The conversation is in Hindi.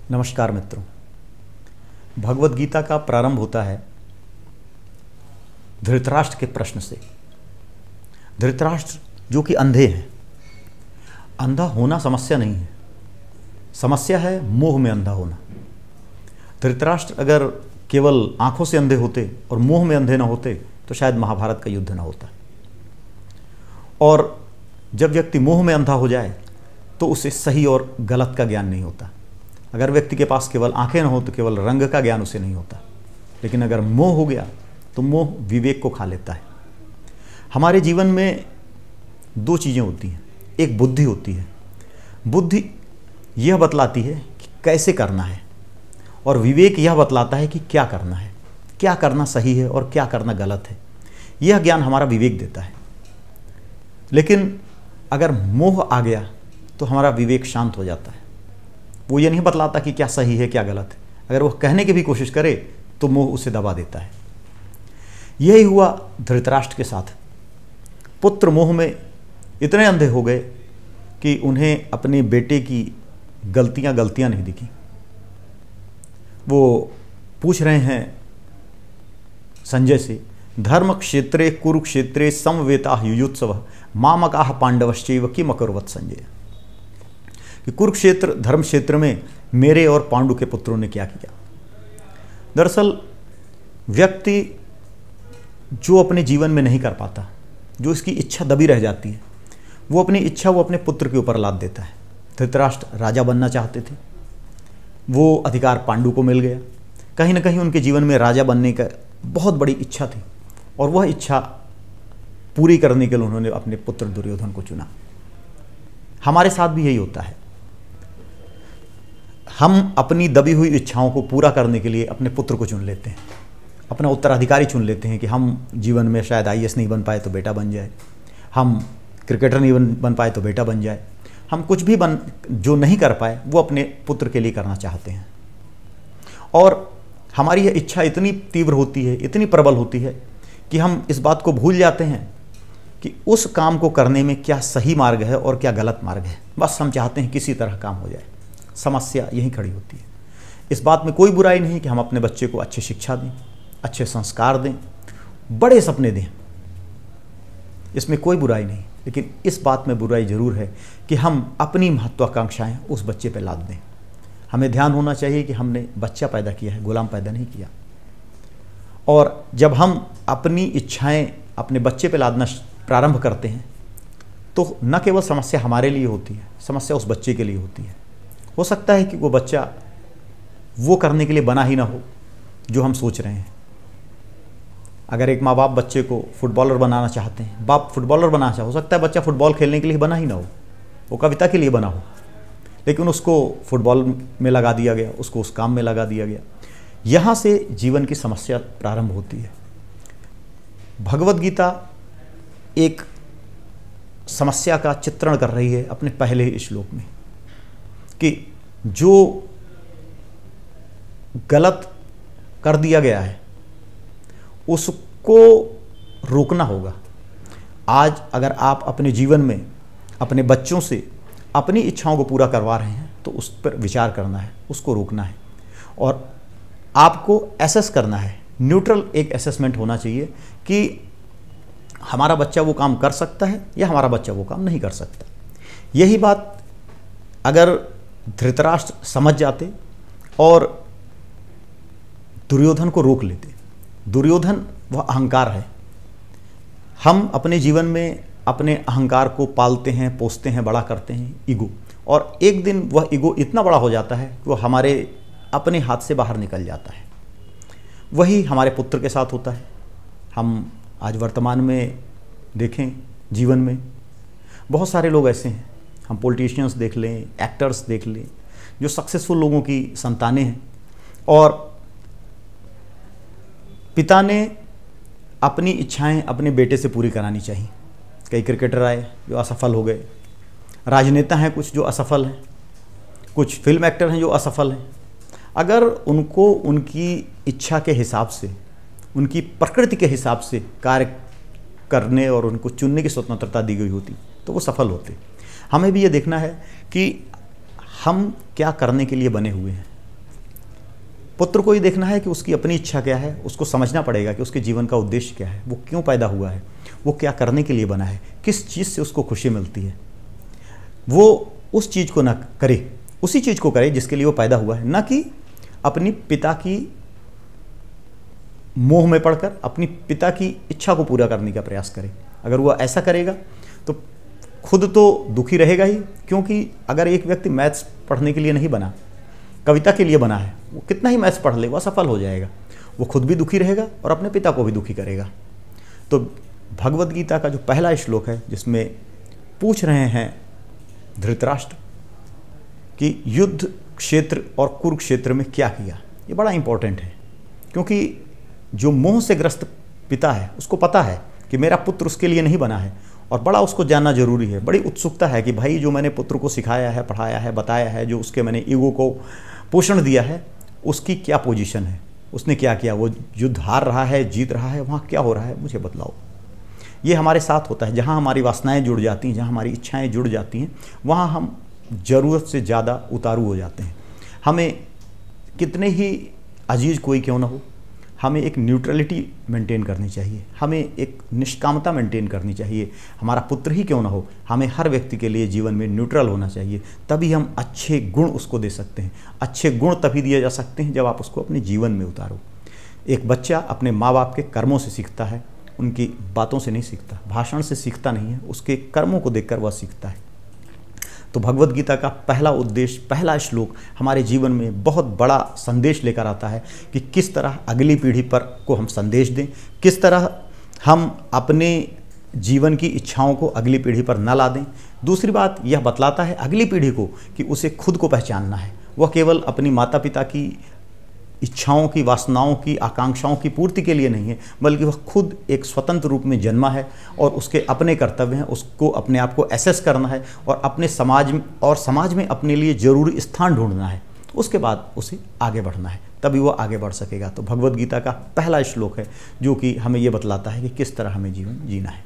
नमस्कार मित्रों। भगवद गीता का प्रारंभ होता है धृतराष्ट्र के प्रश्न से। धृतराष्ट्र जो कि अंधे हैं। अंधा होना समस्या नहीं है, समस्या है मोह में अंधा होना। धृतराष्ट्र अगर केवल आंखों से अंधे होते और मोह में अंधे ना होते तो शायद महाभारत का युद्ध ना होता। और जब व्यक्ति मोह में अंधा हो जाए तो उसे सही और गलत का ज्ञान नहीं होता। अगर व्यक्ति के पास केवल आंखें न हो तो केवल रंग का ज्ञान उसे नहीं होता। लेकिन अगर मोह हो गया तो मोह विवेक को खा लेता है। हमारे जीवन में दो चीज़ें होती हैं। एक बुद्धि होती है, बुद्धि यह बतलाती है कि कैसे करना है, और विवेक यह बतलाता है कि क्या करना है, क्या करना सही है और क्या करना गलत है। यह ज्ञान हमारा विवेक देता है। लेकिन अगर मोह आ गया तो हमारा विवेक शांत हो जाता है। वो ये नहीं बतलाता कि क्या सही है क्या गलत है। अगर वो कहने की भी कोशिश करे तो मोह उसे दबा देता है। यही हुआ धृतराष्ट्र के साथ। पुत्र मोह में इतने अंधे हो गए कि उन्हें अपने बेटे की गलतियां नहीं दिखी। वो पूछ रहे हैं संजय से, धर्म क्षेत्रे कुरुक्षेत्रे समवेता युयुत्सव मामकाह पांडवश्चैव किम अकुर्वत संजय। कि कुरुक्षेत्र धर्म क्षेत्र में मेरे और पांडु के पुत्रों ने क्या किया। दरअसल व्यक्ति जो अपने जीवन में नहीं कर पाता, जो इसकी इच्छा दबी रह जाती है, वो अपनी इच्छा वो अपने पुत्र के ऊपर लाद देता है। धृतराष्ट्र राजा बनना चाहते थे, वो अधिकार पांडु को मिल गया। कहीं ना कहीं उनके जीवन में राजा बनने का बहुत बड़ी इच्छा थी और वह इच्छा पूरी करने के लिए उन्होंने अपने पुत्र दुर्योधन को चुना। हमारे साथ भी यही होता है। हम अपनी दबी हुई इच्छाओं को पूरा करने के लिए अपने पुत्र को चुन लेते हैं, अपना उत्तराधिकारी चुन लेते हैं कि हम जीवन में शायद आईएएस नहीं बन पाए तो बेटा बन जाए, हम क्रिकेटर नहीं बन पाए तो बेटा बन जाए। हम कुछ भी जो नहीं कर पाए वो अपने पुत्र के लिए करना चाहते हैं। और हमारी यह इच्छा इतनी तीव्र होती है, इतनी प्रबल होती है कि हम इस बात को भूल जाते हैं कि उस काम को करने में क्या सही मार्ग है और क्या गलत मार्ग है। बस हम चाहते हैं किसी तरह काम हो जाए। समस्या यहीं खड़ी होती है। इस बात में कोई बुराई नहीं कि हम अपने बच्चे को अच्छी शिक्षा दें, अच्छे संस्कार दें, बड़े सपने दें, इसमें कोई बुराई नहीं। लेकिन इस बात में बुराई जरूर है कि हम अपनी महत्वाकांक्षाएं उस बच्चे पर लाद दें। हमें ध्यान होना चाहिए कि हमने बच्चा पैदा किया है, गुलाम पैदा नहीं किया। और जब हम अपनी इच्छाएं अपने बच्चे पर लादना प्रारंभ करते हैं तो न केवल समस्या हमारे लिए होती है, समस्या उस बच्चे के लिए होती है। हो सकता है कि वो बच्चा वो करने के लिए बना ही ना हो जो हम सोच रहे हैं। अगर एक माँ बाप बच्चे को फुटबॉलर बनाना चाहते हैं, बाप फुटबॉलर बनाना चाहे, हो सकता है बच्चा फुटबॉल खेलने के लिए बना ही ना हो, वो कविता के लिए बना हो, लेकिन उसको फुटबॉल में लगा दिया गया, उसको उस काम में लगा दिया गया। यहाँ से जीवन की समस्या प्रारंभ होती है। भगवद गीता एक समस्या का चित्रण कर रही है अपने पहले ही श्लोक में कि जो गलत कर दिया गया है उसको रोकना होगा। आज अगर आप अपने जीवन में अपने बच्चों से अपनी इच्छाओं को पूरा करवा रहे हैं तो उस पर विचार करना है, उसको रोकना है और आपको एसेस करना है। न्यूट्रल एक असेसमेंट होना चाहिए कि हमारा बच्चा वो काम कर सकता है या हमारा बच्चा वो काम नहीं कर सकता। यही बात अगर धृतराष्ट्र समझ जाते और दुर्योधन को रोक लेते। दुर्योधन वह अहंकार है। हम अपने जीवन में अपने अहंकार को पालते हैं, पोसते हैं, बड़ा करते हैं, ईगो। और एक दिन वह ईगो इतना बड़ा हो जाता है कि वह हमारे अपने हाथ से बाहर निकल जाता है। वही हमारे पुत्र के साथ होता है। हम आज वर्तमान में देखें, जीवन में बहुत सारे लोग ऐसे हैं। हम पॉलिटिशियंस देख लें, एक्टर्स देख लें, जो सक्सेसफुल लोगों की संतानें हैं। और पिता ने अपनी इच्छाएं अपने बेटे से पूरी करानी चाहिए। कई क्रिकेटर आए जो असफल हो गए, राजनेता हैं कुछ जो असफल हैं, कुछ फिल्म एक्टर हैं जो असफल हैं। अगर उनको उनकी इच्छा के हिसाब से, उनकी प्रकृति के हिसाब से कार्य करने और उनको चुनने की स्वतंत्रता दी गई होती तो वो सफल होते। हमें भी ये देखना है कि हम क्या करने के लिए बने हुए हैं, पुत्र को ही देखना है कि उसकी अपनी इच्छा क्या है, उसको समझना पड़ेगा कि उसके जीवन का उद्देश्य क्या है, वो क्यों पैदा हुआ है, वो क्या करने के लिए बना है, किस चीज़ से उसको खुशी मिलती है। वो उस चीज़ को ना करे, उसी चीज़ को करे जिसके लिए वो पैदा हुआ है, ना कि अपनी पिता की मोह में पड़कर अपनी पिता की इच्छा को पूरा करने का प्रयास करे। अगर वह ऐसा करेगा तो खुद तो दुखी रहेगा ही, क्योंकि अगर एक व्यक्ति मैथ्स पढ़ने के लिए नहीं बना, कविता के लिए बना है, वो कितना ही मैथ्स पढ़ ले वह सफल हो जाएगा, वो खुद भी दुखी रहेगा और अपने पिता को भी दुखी करेगा। तो भगवद गीता का जो पहला श्लोक है जिसमें पूछ रहे हैं धृतराष्ट्र कि युद्ध क्षेत्र और कुरुक्षेत्र में क्या किया, ये बड़ा इंपॉर्टेंट है, क्योंकि जो मोह से ग्रस्त पिता है उसको पता है कि मेरा पुत्र उसके लिए नहीं बना है, और बड़ा उसको जानना जरूरी है। बड़ी उत्सुकता है कि भाई जो मैंने पुत्र को सिखाया है, पढ़ाया है, बताया है, जो उसके मैंने ईगो को पोषण दिया है, उसकी क्या पोजीशन है, उसने क्या किया, वो युद्ध हार रहा है, जीत रहा है, वहाँ क्या हो रहा है, मुझे बतलाओ। ये हमारे साथ होता है, जहाँ हमारी वासनाएं जुड़ जाती हैं, जहाँ हमारी इच्छाएं जुड़ जाती हैं, वहाँ हम ज़रूरत से ज़्यादा उतारू हो जाते हैं। हमें कितने ही अजीज कोई क्यों ना हो, हमें एक न्यूट्रलिटी मेंटेन करनी चाहिए, हमें एक निष्कामता मेंटेन करनी चाहिए। हमारा पुत्र ही क्यों ना हो, हमें हर व्यक्ति के लिए जीवन में न्यूट्रल होना चाहिए, तभी हम अच्छे गुण उसको दे सकते हैं। अच्छे गुण तभी दिए जा सकते हैं जब आप उसको अपने जीवन में उतारो। एक बच्चा अपने माँ बाप के कर्मों से सीखता है, उनकी बातों से नहीं सीखता, भाषण से सीखता नहीं है, उसके कर्मों को देखकर वह सीखता है। तो भगवद गीता का पहला उद्देश्य, पहला श्लोक हमारे जीवन में बहुत बड़ा संदेश लेकर आता है कि किस तरह अगली पीढ़ी पर को हम संदेश दें, किस तरह हम अपने जीवन की इच्छाओं को अगली पीढ़ी पर न ला दें। दूसरी बात यह बतलाता है अगली पीढ़ी को कि उसे खुद को पहचानना है, वह केवल अपनी माता पिता की इच्छाओं की, वासनाओं की, आकांक्षाओं की पूर्ति के लिए नहीं है, बल्कि वह खुद एक स्वतंत्र रूप में जन्मा है और उसके अपने कर्तव्य हैं, उसको अपने आप को एसेस करना है और अपने समाज में अपने लिए जरूरी स्थान ढूंढना है। उसके बाद उसे आगे बढ़ना है, तभी वह आगे बढ़ सकेगा। तो भगवद गीता का पहला श्लोक है जो कि हमें ये बतलाता है कि किस तरह हमें जीवन जीना है।